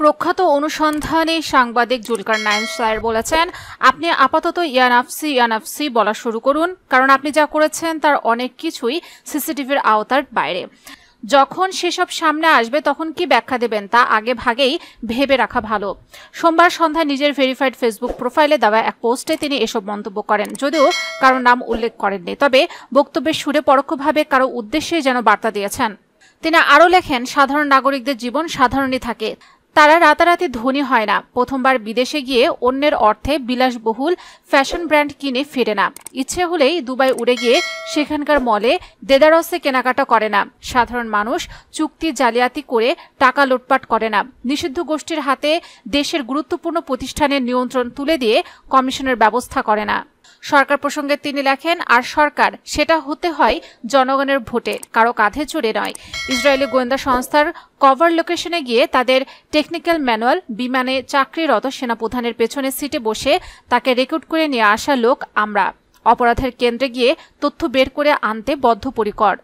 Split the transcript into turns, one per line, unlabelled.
প্রখ্যাত অনুসন্ধানী সাংবাদিক জুলকার নাইন স্যার বলেছেন, আপনি আপাতত ইয়ানাফসি বলা শুরু করুন, কারণ আপনি যা করেছেন তার অনেক কিছুই সিসিটিভির আওতার বাইরে। যখন সেসব সামনে আসবে তখন কি ব্যাখ্যা দেবেন তা আগে ভাগেই ভেবে রাখা ভালো। সোমবার সন্ধ্যায় নিজের ভেরিফাইড ফেসবুক প্রোফাইলে দেওয়া এক পোস্টে তিনি এসব মন্তব্য করেন, যদিও কারো নাম উল্লেখ করেননি, তবে বক্তব্যের সুরে পরোক্ষভাবে কারো উদ্দেশ্যে যেন বার্তা দিয়েছেন। তিনি আরও লেখেন, সাধারণ নাগরিকদের জীবন সাধারণই থাকে, তারা রাতারাতি ধনী হয় না। প্রথমবার বিদেশে গিয়ে অন্যের অর্থে বিলাসবহুল ফ্যাশন ব্র্যান্ড কিনে ফিরে না। ইচ্ছে হলেই দুবাই উড়ে গিয়ে সেখানকার মলে দেদারসে কেনাকাটা করে না। সাধারণ মানুষ চুক্তি জালিয়াতি করে টাকা লুটপাট করে না। নিষিদ্ধ গোষ্ঠীর হাতে দেশের গুরুত্বপূর্ণ প্রতিষ্ঠানের নিয়ন্ত্রণ তুলে দিয়ে কমিশনের ব্যবস্থা করে না। সরকার প্রসঙ্গে তিনি লেখেন, আর সরকার সেটা হতে হয় জনগণের ভোটে, কারো কাঁধে চড়ে নয়। ইসরায়েলি গোয়েন্দা সংস্থার কভার লোকেশনে গিয়ে তাদের টেকনিক্যাল ম্যানুয়াল বিমানে চাকরিরত সেনাপ্রধানের পেছনের সিটে বসে তাকে রেকর্ড করে নিয়ে আসা লোক আমরা। অপরাধের কেন্দ্রে গিয়ে তথ্য বের করে আনতে বদ্ধপরিকর।